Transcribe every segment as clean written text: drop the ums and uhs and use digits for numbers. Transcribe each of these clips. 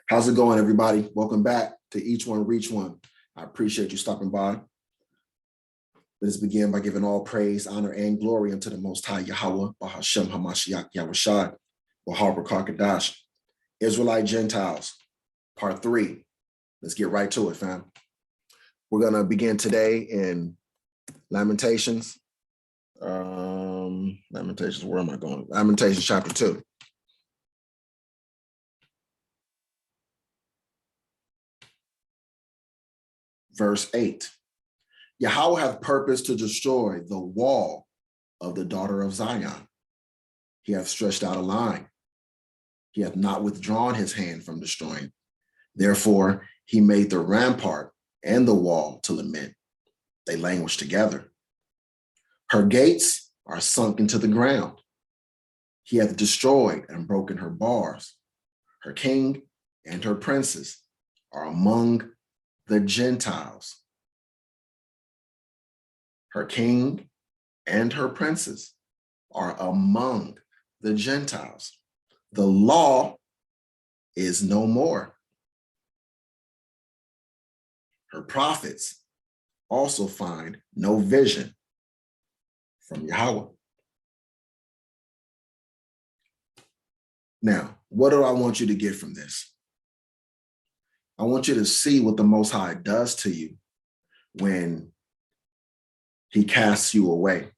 How's it going, everybody? Welcome back to Each One Reach One. I appreciate you stopping by. Let us begin by giving all praise, honor, and glory unto the Most High YAHAWAH, BaHashem HaMashiach, YAHAWAHSHI, YAHAWAH, Israelite Gentiles, part 3. Let's get right to it, fam. We're going to begin today in Lamentations. Lamentations, where am I going? Lamentations chapter 2. Verse 8. YAHAWAH hath purposed to destroy the wall of the daughter of Zion. He hath stretched out a line. He hath not withdrawn his hand from destroying. Therefore, he made the rampart and the wall to lament. They languish together. Her gates are sunk into the ground. He hath destroyed and broken her bars. Her king and her princes are among the Gentiles. Her king and her princes are among the Gentiles. The law is no more. Her prophets also find no vision from YAHAWAH. Now, what do I want you to get from this? I want you to see what the Most High does to you when he casts you away.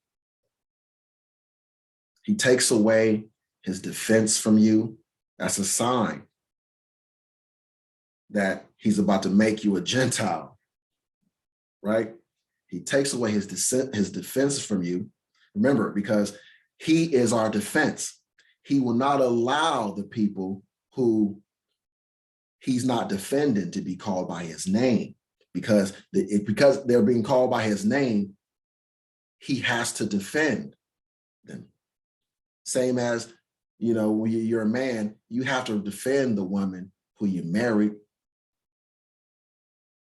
He takes away his defense from you. That's a sign that he's about to make you a Gentile, right? He takes away his defense from you. Remember, because he is our defense. He will not allow the people who he's not defending to be called by his name, because they're being called by his name, he has to defend them. Same as, you know, when you're a man, you have to defend the woman who you married,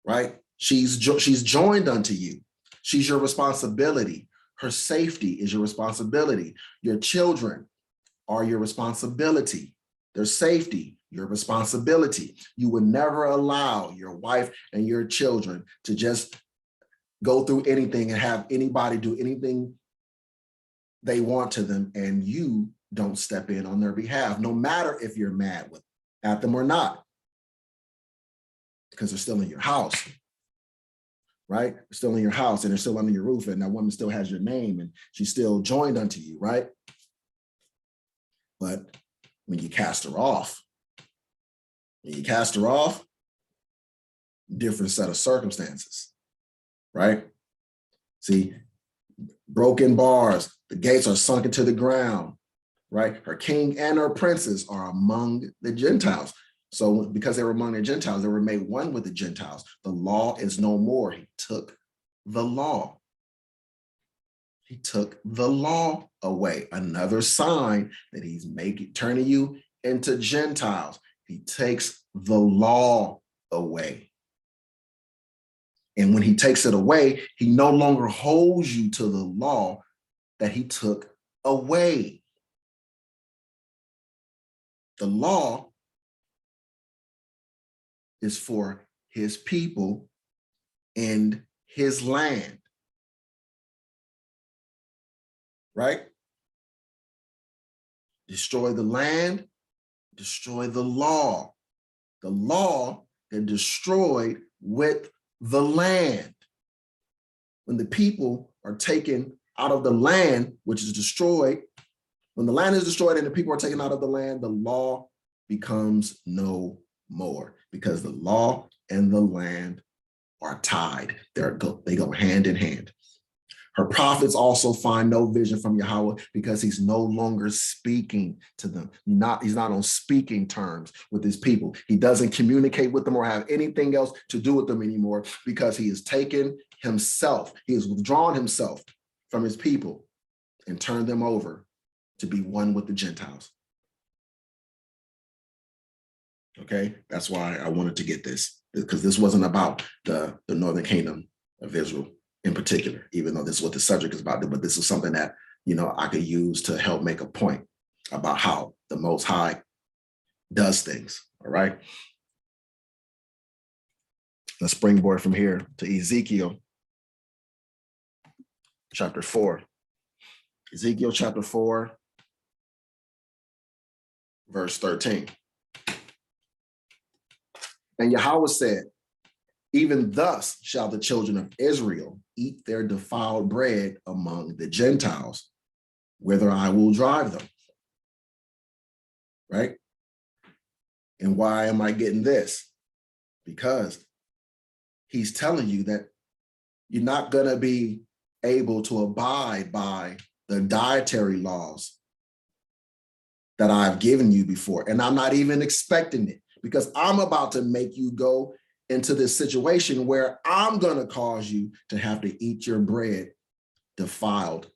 right? She's joined unto you. She's your responsibility. Her safety is your responsibility. Your children are your responsibility. Their safety, your responsibility. You would never allow your wife and your children to just go through anything and have anybody do anything they want to them, and you don't step in on their behalf, no matter if you're mad at them or not, because they're still in your house, right? They're still in your house and they're still under your roof, and that woman still has your name and she's still joined unto you, right? But when you cast her off, different set of circumstances, right? See, broken bars, the gates are sunk into the ground, right? Her king and her princes are among the Gentiles. So because they were among the Gentiles, they were made one with the Gentiles. The law is no more. He took the law. He took the law away. Another sign that he's turning you into Gentiles. He takes the law away. And when he takes it away, he no longer holds you to the law that he took away. The law is for his people and his land, right? Destroy the land, destroy the law. The law that destroyed with the land. When the people are taken out of the land, which is destroyed, when the land is destroyed and the people are taken out of the land, the law becomes no more, because the law and the land are tied. They go hand in hand. Her prophets also find no vision from YAHAWAH, because he's no longer speaking to them. He's not on speaking terms with his people. He doesn't communicate with them or have anything else to do with them anymore, because he has taken himself. He has withdrawn himself from his people and turned them over to be one with the Gentiles. Okay, that's why I wanted to get this, because this wasn't about the northern kingdom of Israel in particular, even though this is what the subject is about, but this is something that, you know, I could use to help make a point about how the Most High does things, all right? Let's springboard from here to Ezekiel chapter 4. Ezekiel chapter 4, verse 13. And YAHAWAH said, even thus shall the children of Israel eat their defiled bread among the Gentiles, whither I will drive them. Right? And why am I getting this? Because he's telling you that you're not going to be able to abide by the dietary laws that I've given you before. And I'm not even expecting it, because I'm about to make you go into this situation where I'm going to cause you to have to eat your bread defiled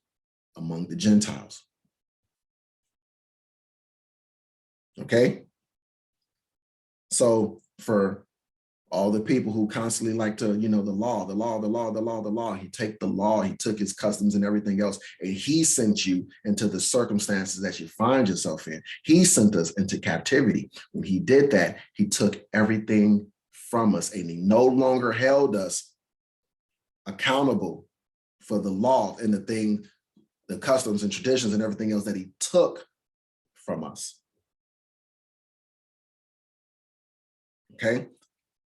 among the Gentiles. Okay? So for all the people who constantly like to, the law, he took his customs and everything else, and he sent you into the circumstances that you find yourself in. He sent us into captivity. When he did that, he took everything from us, and he no longer held us accountable for the law and the customs and traditions and everything else that he took from us. Okay?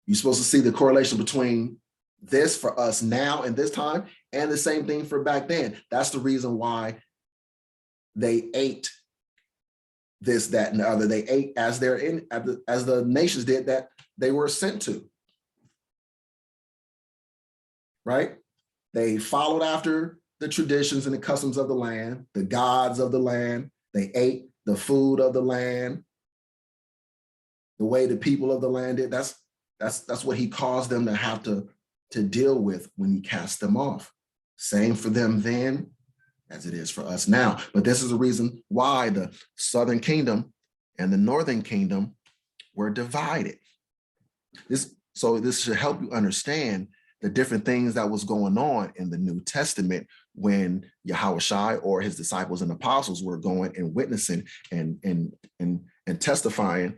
You're supposed to see the correlation between this for us now and this time, and the same thing for back then. That's the reason why they ate this, that, and the other. They ate as the nations did that they were sent to. Right? They followed after the traditions and the customs of the land, the gods of the land. They ate the food of the land, the way the people of the land did. That's what he caused them to have to deal with when he cast them off. Same for them then as it is for us now. But this is the reason why the southern kingdom and the northern kingdom were divided. This should help you understand the different things that was going on in the New Testament when YAHAWAHSHI or his disciples and apostles were going and witnessing and testifying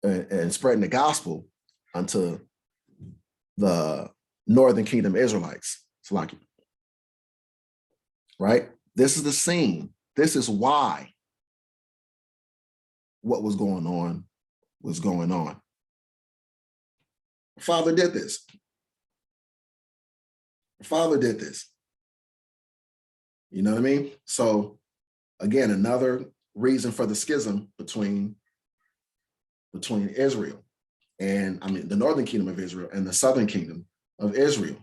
and spreading the gospel unto the northern kingdom Israelites. Right? This is the scene. This is why what was going on was going on. Father did this. Father did this. You know what I mean? So again, another reason for the schism between Israel and the northern kingdom of Israel and the southern kingdom of Israel,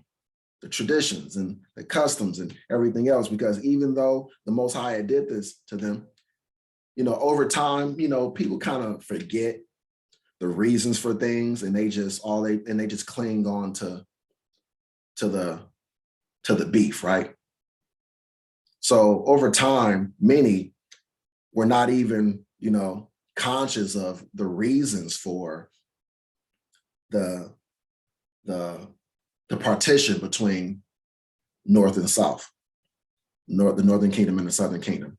the traditions and the customs and everything else, because even though the Most High did this to them, over time, people kind of forget the reasons for things, and they just cling on to the beef, right? So over time, many were not even, conscious of the reasons for the partition between north and south, the northern kingdom and the southern kingdom,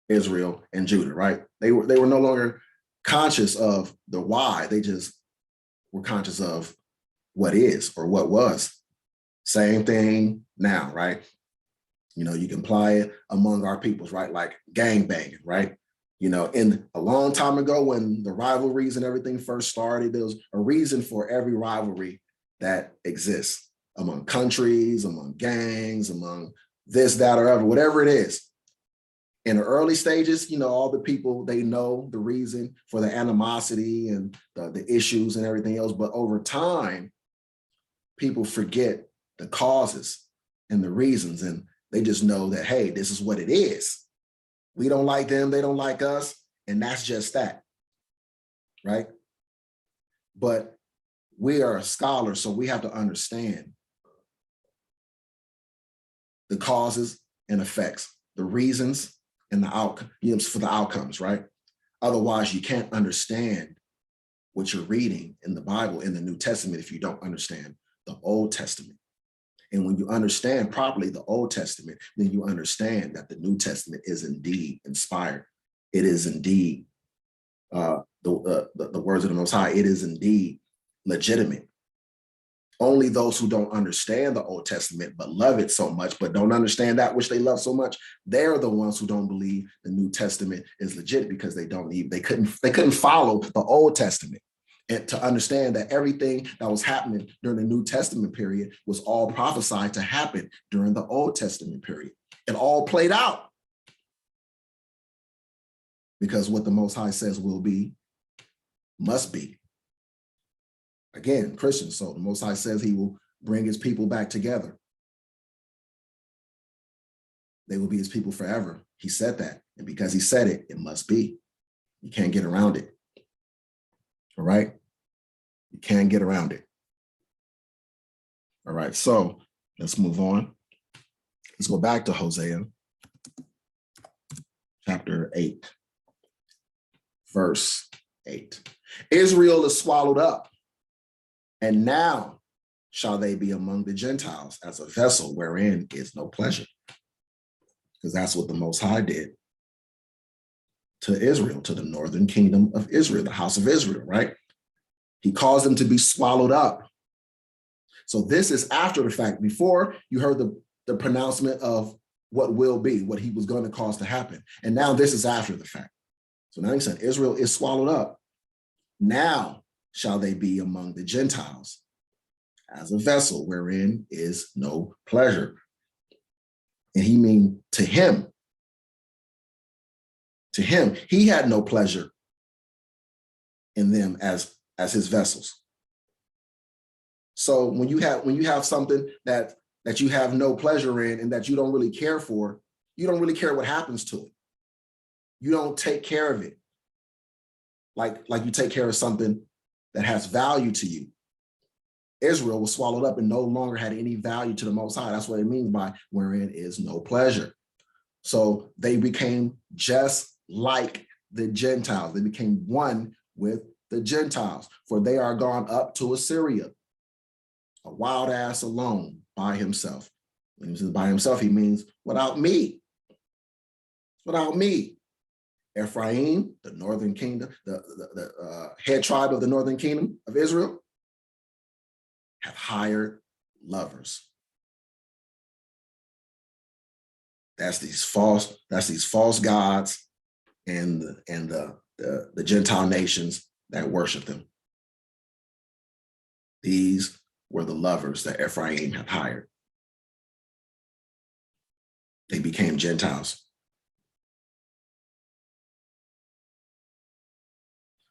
Israel and Judah, right? They were no longer conscious of the why. They just were conscious of what is or what was. Same thing now, right? You can apply it among our peoples, right? Like gang banging, right? In a long time ago when the rivalries and everything first started, there was a reason for every rivalry that exists among countries, among gangs, among this, that, or other, whatever it is. In the early stages, all the people, they know the reason for the animosity and the issues and everything else. But over time, people forget the causes and the reasons, and they just know that, hey, this is what it is. We don't like them, they don't like us, and that's just that, right? But we are scholars, so we have to understand the causes and effects, the reasons and the outcomes, for the outcomes, right? Otherwise, you can't understand what you're reading in the Bible, in the New Testament, if you don't understand the Old Testament. And when you understand properly the Old Testament, then you understand that the New Testament is indeed inspired. It is indeed the words of the Most High, it is indeed legitimate. Only those who don't understand the Old Testament but love it so much, but don't understand that which they love so much, they're the ones who don't believe the New Testament is legit, because they couldn't follow the Old Testament and to understand that everything that was happening during the New Testament period was all prophesied to happen during the Old Testament period. It all played out, because what the Most High says will be, must be. Again, Christians, so the Most High says he will bring his people back together. They will be his people forever. He said that. And because he said it, it must be. You can't get around it. All right? You can't get around it. All right, so let's move on. Let's go back to Hosea chapter 8, verse 8. Israel is swallowed up, and now shall they be among the Gentiles as a vessel wherein is no pleasure. Because that's what the Most High did to Israel, to the northern kingdom of Israel, the house of Israel, right? He caused them to be swallowed up. So this is after the fact. Before, you heard the pronouncement of what will be, what he was going to cause to happen. And now this is after the fact. So now he said, Israel is swallowed up. Now shall they be among the Gentiles as a vessel wherein is no pleasure. And he mean to him, he had no pleasure in them as his vessels. So when you have something that you have no pleasure in and that you don't really care for, you don't really care what happens to it. You don't take care of it like you take care of something that has value to you. Israel was swallowed up and no longer had any value to the Most High. That's what it means by wherein is no pleasure. So they became just like the Gentiles. They became one with the Gentiles, for they are gone up to Assyria, a wild ass alone by himself. When he says by himself, he means without me. Without me. Ephraim, the northern kingdom, the head tribe of the northern kingdom of Israel, have hired lovers. That's these false gods and the Gentile nations that worship them. These were the lovers that Ephraim had hired. They became Gentiles.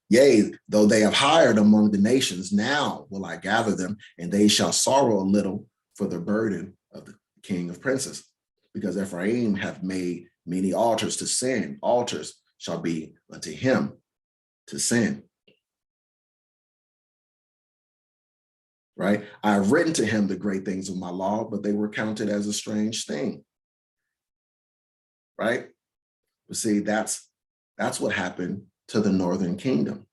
Yea, though they have hired among the nations, now will I gather them, and they shall sorrow a little for the burden of the king of princes. Because Ephraim hath made many altars to sin, altars shall be unto him to sin. Right? I have written to him the great things of my law, but they were counted as a strange thing. Right? But see, that's what happened to the northern kingdom.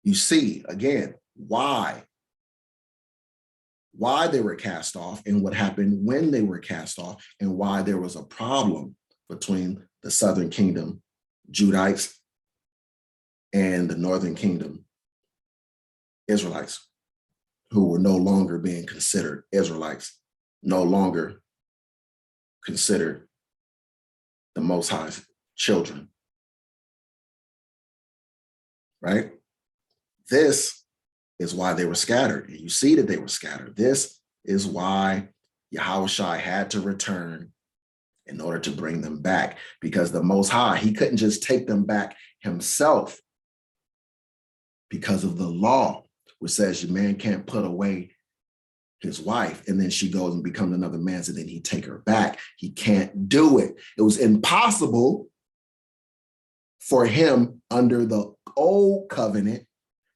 You see, again, why they were cast off and what happened when they were cast off and why there was a problem between the southern kingdom, Judites, and the northern kingdom, Israelites, who were no longer being considered Israelites, no longer considered the Most High's children. Right? This is why they were scattered. And you see that they were scattered. This is why YAHAWAHSHI had to return in order to bring them back, because the Most High, he couldn't just take them back himself because of the law, which says your man can't put away his wife and then she goes and becomes another man's and then he take her back. He can't do it. It was impossible for him under the old covenant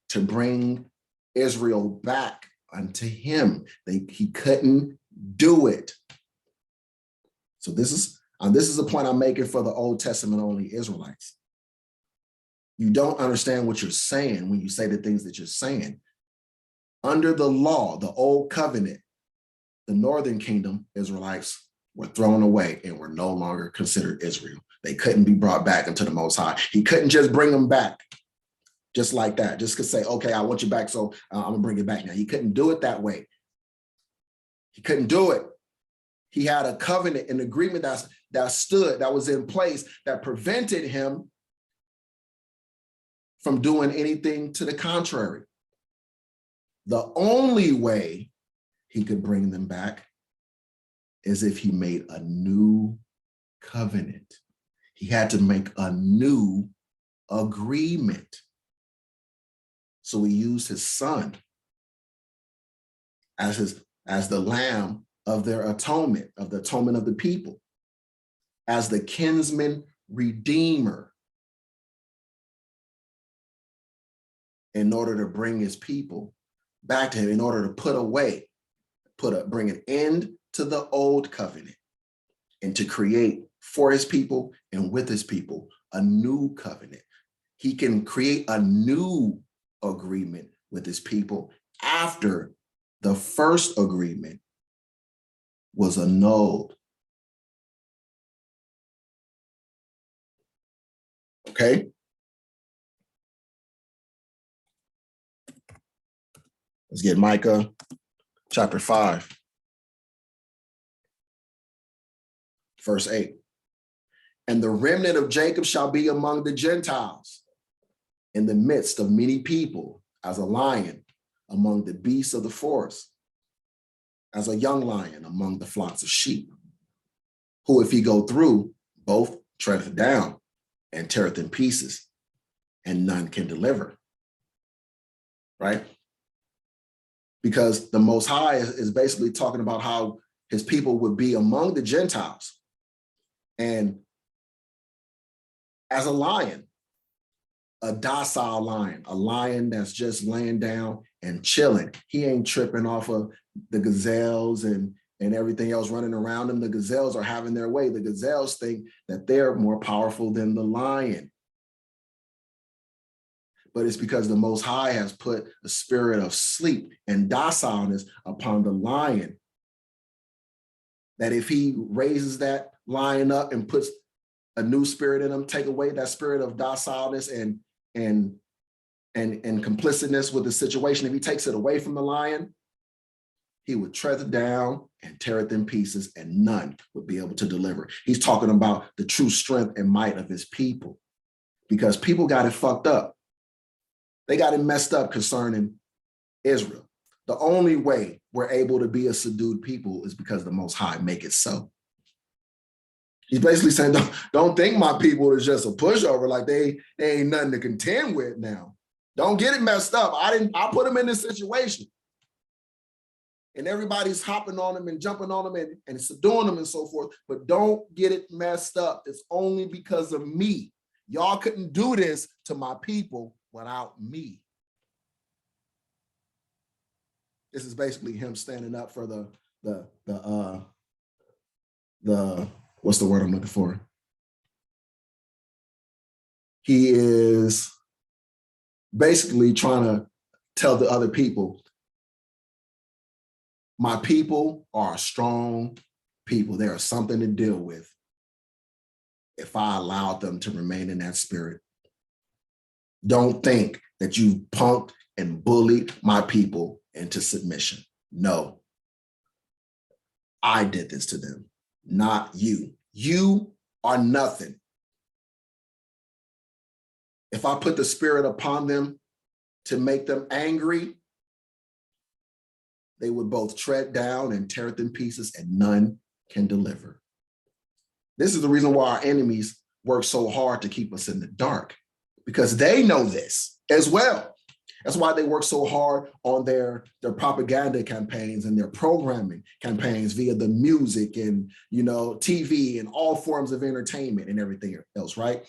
to bring Israel back unto him. He couldn't do it. So this is a point I'm making for the Old Testament only Israelites. You don't understand what you're saying when you say the things that you're saying. Under the law, the old covenant, the northern kingdom Israelites were thrown away and were no longer considered Israel. They couldn't be brought back into the Most High. He couldn't just bring them back just like that. Just could say, okay, I want you back, so I'm gonna bring it back now. He couldn't do it that way. He couldn't do it. He had a covenant, an agreement that was in place that prevented him from doing anything to the contrary. The only way he could bring them back is if he made a new covenant. He had to make a new agreement. So he used his son as the lamb of their atonement, of the atonement of the people, as the kinsman redeemer, in order to bring his people back to him, in order to bring an end to the old covenant, and to create for his people and with his people a new covenant. He can create a new agreement with his people after the first agreement was annulled. Okay? Let's get Micah chapter 5, verse 8. And the remnant of Jacob shall be among the Gentiles, in the midst of many people, as a lion among the beasts of the forest, as a young lion among the flocks of sheep, who if he go through, both treadeth down and teareth in pieces, and none can deliver. Right? Because the Most High is basically talking about how his people would be among the Gentiles, and as a lion, a docile lion, a lion that's just laying down and chilling. He ain't tripping off of the gazelles and everything else running around him. The gazelles are having their way. The gazelles think that they're more powerful than the lion. But it's because the Most High has put a spirit of sleep and docileness upon the lion, that if he raises that lion up and puts a new spirit in him, take away that spirit of docileness and complicitness with the situation, if he takes it away from the lion, he would tread it down and tear it in pieces, and none would be able to deliver. He's talking about the true strength and might of his people, because people got it fucked up. They got it messed up concerning Israel. The only way we're able to be a subdued people is because the Most High make it so. He's basically saying, don't think my people is just a pushover, like they ain't nothing to contend with now. Don't get it messed up. I put them in this situation. And everybody's hopping on them and jumping on them and subduing them and so forth. But don't get it messed up. It's only because of me. Y'all couldn't do this to my people without me. This is basically him standing up for the what's the word I'm looking for? He is basically trying to tell the other people, my people are a strong people. There is something to deal with if I allowed them to remain in that spirit. Don't think that you punked and bullied my people into submission. No, I did this to them, not you. You are nothing. If I put the spirit upon them to make them angry, they would both tread down and tear it in pieces, and none can deliver. This is the reason why our enemies work so hard to keep us in the dark, because they know this as well. That's why they work so hard on their propaganda campaigns and their programming campaigns via the music and, TV and all forms of entertainment and everything else, right?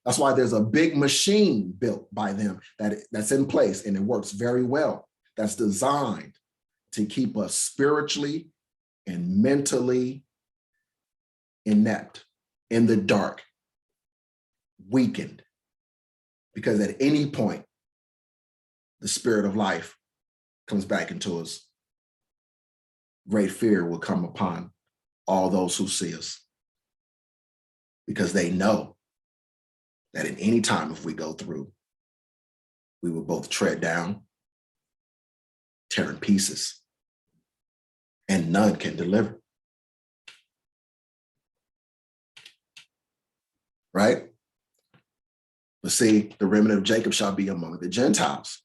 That's why there's a big machine built by them that's in place, and it works very well. That's designed to keep us spiritually and mentally inept, in the dark, weakened, because at any point, the spirit of life comes back into us. Great fear will come upon all those who see us. because they know that at any time if we go through, we will both tread down, tear in pieces, and none can deliver. Right? But see, the remnant of Jacob shall be among the Gentiles.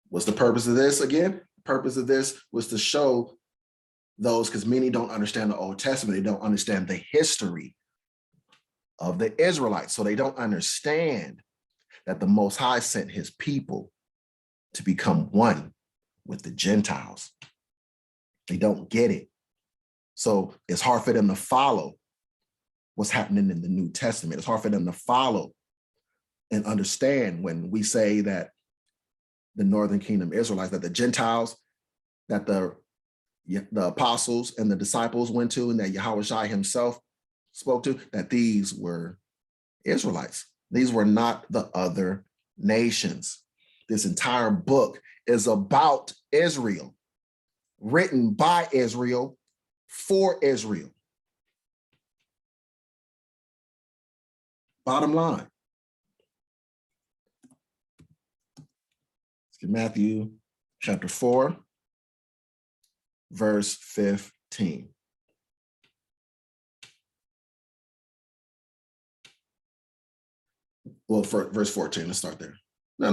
What's the purpose of this again? The purpose of this was to show those, because many don't understand the Old Testament, they don't understand the history of the Israelites. So they don't understand that the Most High sent his people to become one with the Gentiles. They don't get it. So it's hard for them to follow what's happening in the New Testament. It's hard for them to follow and understand when we say that the Northern Kingdom Israelites, that the Gentiles, that the apostles and the disciples went to, and that YAHAWAHSHI himself spoke to, that these were Israelites. These were not the other nations. This entire book is about Israel, written by Israel for Israel. Bottom line. Let's get Matthew chapter 4, verse 15. Well, for verse 14, let's start there. No.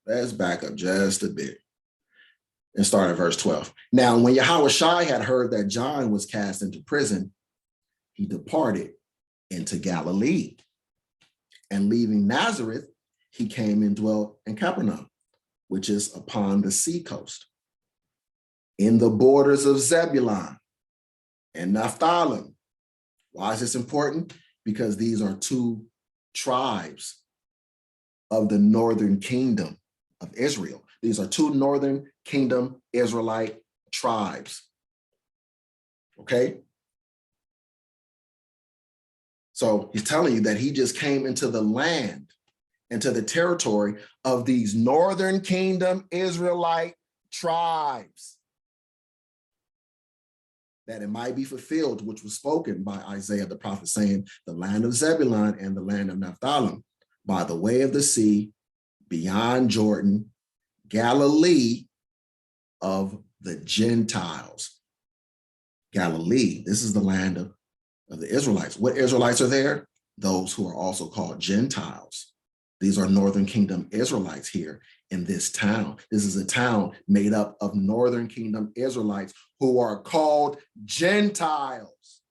Let's back up just a bit and start at verse 12. Now, when YAHAWAHSHI had heard that John was cast into prison, he departed into Galilee, and leaving Nazareth, he came and dwelt in Capernaum, which is upon the seacoast, in the borders of Zebulun and Naphtali. Why is this important? Because these are two tribes of the northern kingdom of Israel. These are two northern kingdom Israelite tribes. Okay? So he's telling you that he just came into the land, into the territory of these northern kingdom Israelite tribes, that it might be fulfilled, which was spoken by Isaiah the prophet, saying, the land of Zebulun and the land of Naphtali, by the way of the sea, beyond Jordan, Galilee of the Gentiles. Galilee, this is the land of the Israelites. What Israelites are there? Those who are also called Gentiles. These are northern kingdom Israelites here in this town. This is a town made up of northern kingdom Israelites who are called Gentiles.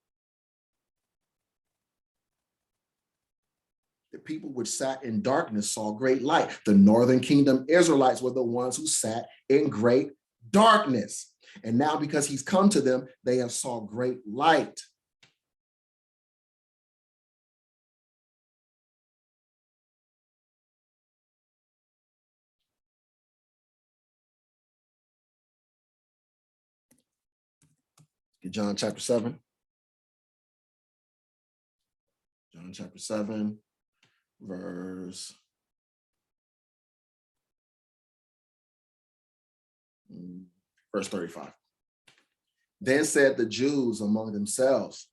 The people which sat in darkness saw great light. The northern kingdom Israelites were the ones who sat in great darkness. And now because he's come to them, they have saw great light. John chapter 7. John chapter 7, verse 35. Then said the Jews among themselves,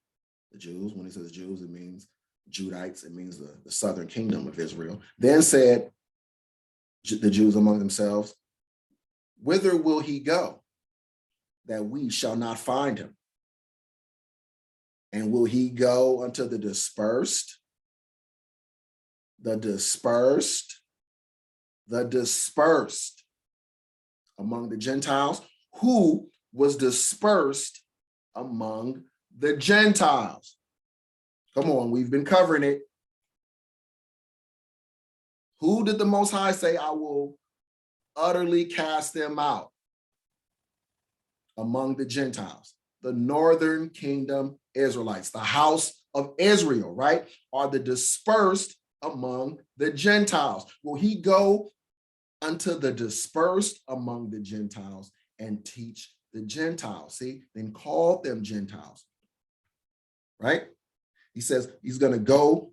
the Jews, when he says Jews, it means Judites, it means the southern kingdom of Israel. Then said the Jews among themselves, whither will he go, that we shall not find him? And will he go unto the dispersed? The dispersed among the Gentiles? Who was dispersed among the Gentiles? Come on, we've been covering it. Who did the Most High say, I will utterly cast them out? Among the Gentiles, the northern kingdom Israelites, the house of Israel, right, are the dispersed among the Gentiles. Will he go unto the dispersed among the Gentiles and teach the Gentiles? See, then called them Gentiles, right? He says he's going to go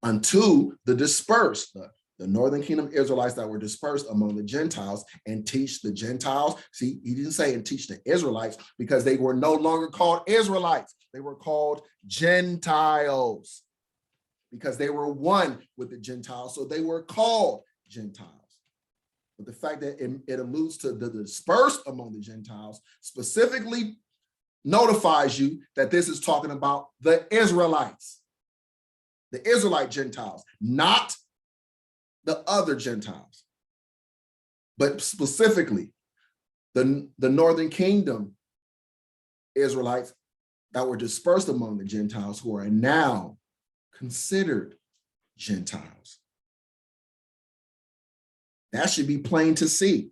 unto the dispersed, the northern kingdom Israelites that were dispersed among the Gentiles, and teach the Gentiles. See, he didn't say and teach the Israelites, because they were no longer called Israelites. They were called Gentiles because they were one with the Gentiles. So they were called Gentiles. But the fact that it alludes to the dispersed among the Gentiles specifically notifies you that this is talking about the Israelites, the Israelite Gentiles, not the other Gentiles, but specifically the northern kingdom Israelites that were dispersed among the Gentiles, who are now considered Gentiles. That should be plain to see.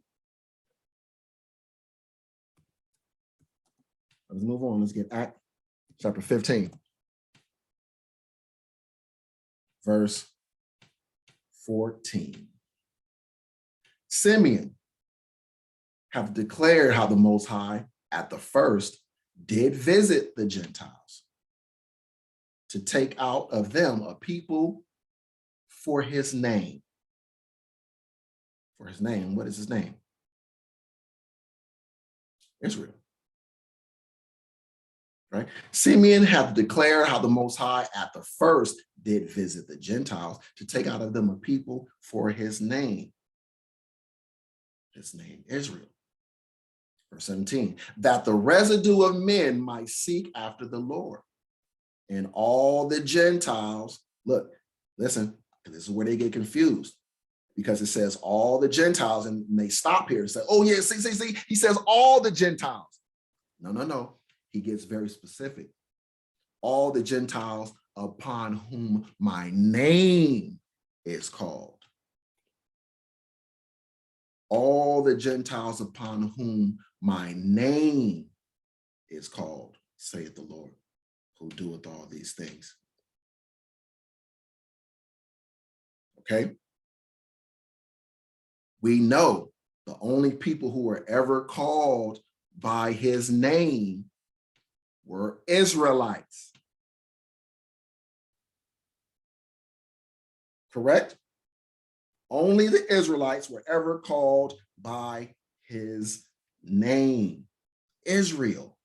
Let's move on. Let's get Acts chapter 15, verse 14. Simeon have declared how the Most High at the first did visit the Gentiles to take out of them a people for his name. For his name, what is his name? Israel. Right? Simeon hath declared how the Most High at the first did visit the Gentiles to take out of them a people for his name. His name, Israel. Verse 17, that the residue of men might seek after the Lord. And all the Gentiles, look, listen, this is where they get confused, because it says all the Gentiles, and they stop here and say, oh yeah, see, he says all the Gentiles. No. He gets very specific. All the Gentiles upon whom my name is called. All the Gentiles upon whom my name is called, saith the Lord, who doeth all these things. Okay? We know the only people who were ever called by his name were Israelites. Correct? Only the Israelites were ever called by his name, Israel.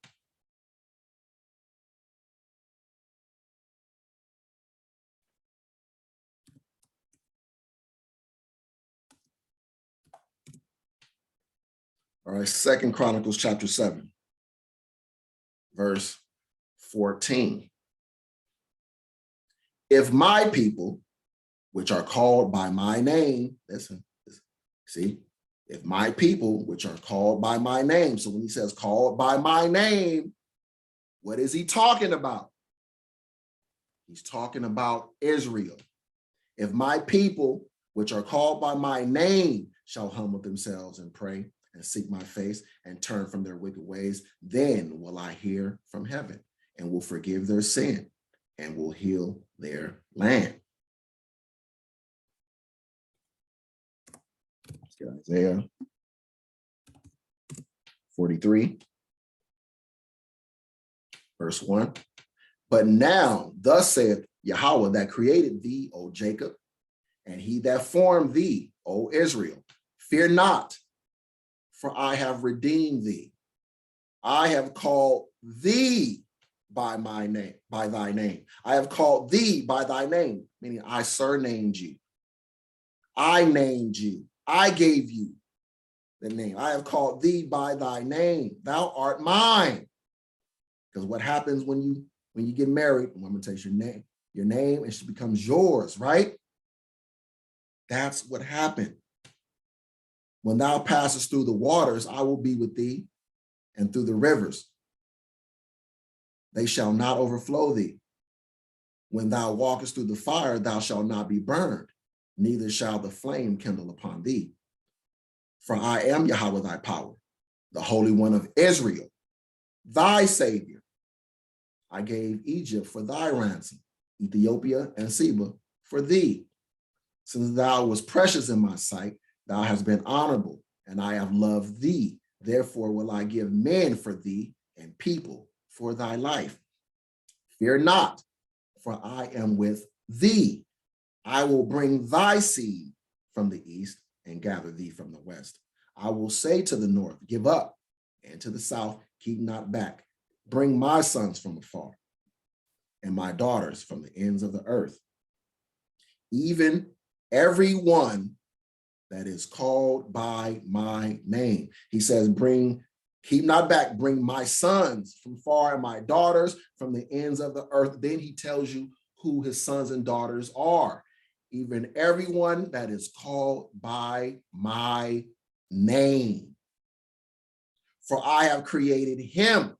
All right, 2 Chronicles chapter 7, verse 14. If my people, which are called by my name, listen, see, if my people, which are called by my name. So when he says called by my name, what is he talking about? He's talking about Israel. If my people, which are called by my name, shall humble themselves and pray and seek my face and turn from their wicked ways, then will I hear from heaven and will forgive their sin and will heal their land. Let's get Isaiah 43, verse 1. But now, thus saith Yahweh that created thee, O Jacob, and he that formed thee, O Israel, fear not, for I have redeemed thee. I have called thee by my name, by thy name. I have called thee by thy name, meaning I surnamed you. I named you. I gave you the name. I have called thee by thy name. Thou art mine. Because what happens when you get married, I'm going to take your name, and she becomes yours, right? That's what happened. When thou passest through the waters, I will be with thee, and through the rivers, they shall not overflow thee. When thou walkest through the fire, thou shalt not be burned, neither shall the flame kindle upon thee. For I am Yahweh thy power, the Holy One of Israel, thy Savior. I gave Egypt for thy ransom, Ethiopia and Seba for thee. Since thou wast precious in my sight, thou hast been honorable, and I have loved thee. Therefore will I give men for thee and people for thy life. Fear not, for I am with thee. I will bring thy seed from the east and gather thee from the west. I will say to the north, give up, and to the south, keep not back. Bring my sons from afar and my daughters from the ends of the earth. Even every one that is called by my name. He says, keep not back, bring my sons from far and my daughters from the ends of the earth. Then he tells you who his sons and daughters are. Even everyone that is called by my name. For I have created him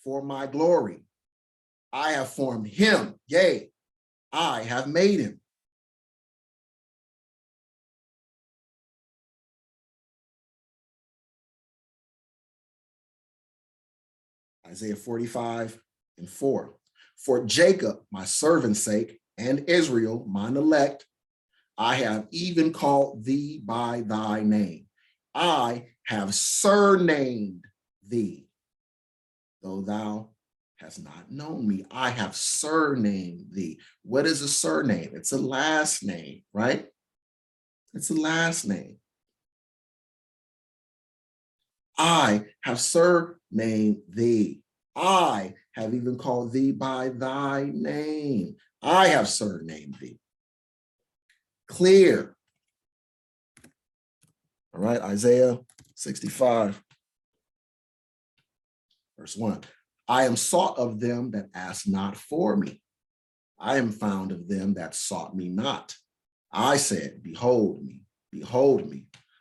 for my glory. I have formed him, yea, I have made him. Isaiah 45:4. For Jacob, my servant's sake, and Israel, mine elect, I have even called thee by thy name. I have surnamed thee, though thou hast not known me. I have surnamed thee. What is a surname? It's a last name, right? It's a last name. I have surnamed thee. I have even called thee by thy name. I have surnamed thee. Clear. All right, Isaiah 65, verse 1. I am sought of them that ask not for me. I am found of them that sought me not. I said, behold me,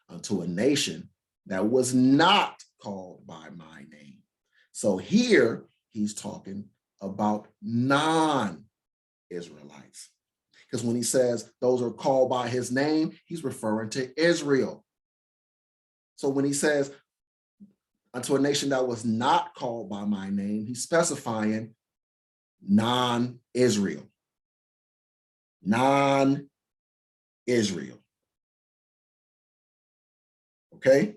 unto a nation that was not called by my name. So here he's talking about non-Israelites. Because when he says those are called by his name, he's referring to Israel. So when he says unto a nation that was not called by my name, he's specifying non-Israel. Non-Israel. Okay?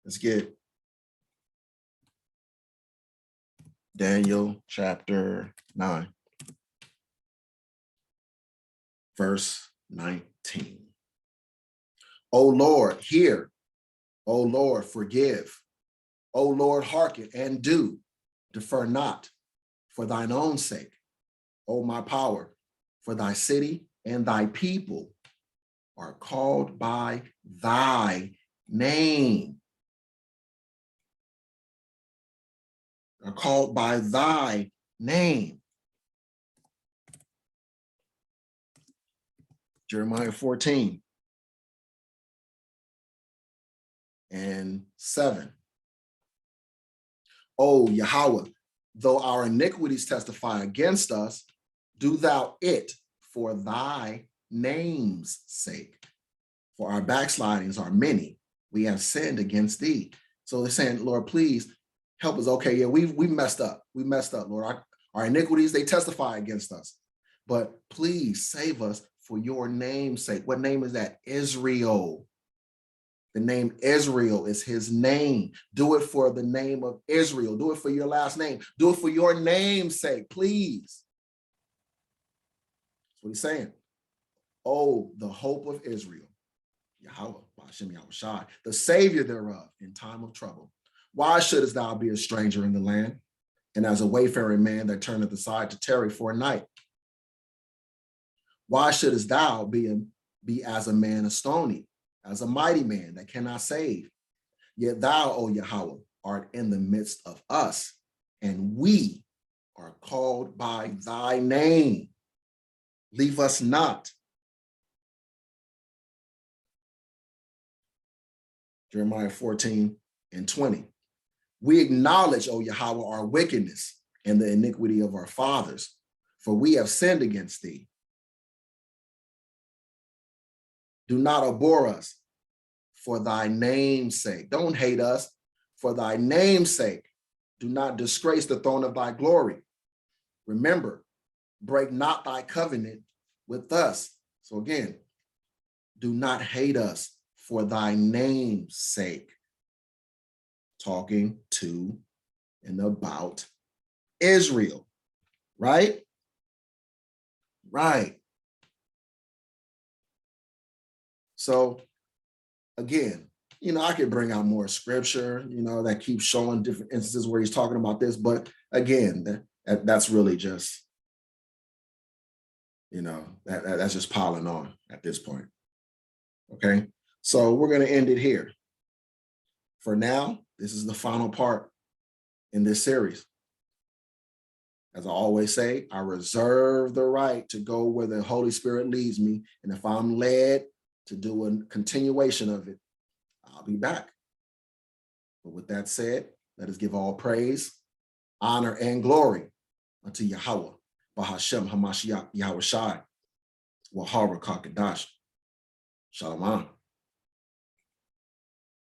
Let's get Daniel chapter 9, verse 19. O Lord, hear. O Lord, forgive. O Lord, hearken and do. Defer not for thine own sake. O my power, for thy city and thy people are called by thy name. Are called by thy name. Jeremiah 14:7. O Yahawah, though our iniquities testify against us, do thou it for thy name's sake. For our backslidings are many. We have sinned against thee. So they're saying, Lord, please help us. Okay, yeah, we messed up. We messed up, Lord. Our iniquities, they testify against us. But please save us for your name's sake. What name is that? Israel. The name Israel is his name. Do it for the name of Israel. Do it for your last name. Do it for your name's sake, please. That's what he's saying. Oh, the hope of Israel. YAHAWAHSHI, the Savior thereof in time of trouble. Why shouldest thou be a stranger in the land, and as a wayfaring man that turneth aside to tarry for a night? Why shouldest thou be as a man astonied, as a mighty man that cannot save? Yet thou, O Yahawah, art in the midst of us, and we are called by thy name. Leave us not. Jeremiah 14:20. We acknowledge, O Yahawah, our wickedness and the iniquity of our fathers, for we have sinned against thee. Do not abhor us for thy name's sake. Don't hate us for thy name's sake. Do not disgrace the throne of thy glory. Remember, break not thy covenant with us. So again, do not hate us for thy name's sake. Talking to and about Israel, right? Right. So again, I could bring out more scripture, that keeps showing different instances where he's talking about this. But again, that's really just, that's just piling on at this point. Okay. So we're going to end it here. For now, this is the final part in this series. As I always say, I reserve the right to go where the Holy Spirit leads me. And if I'm led to do a continuation of it, I'll be back. But with that said, let us give all praise, honor, and glory unto Yahawah, Bahashem Hamashiach, YAHAWAHSHI, YAHAWAH Shalom.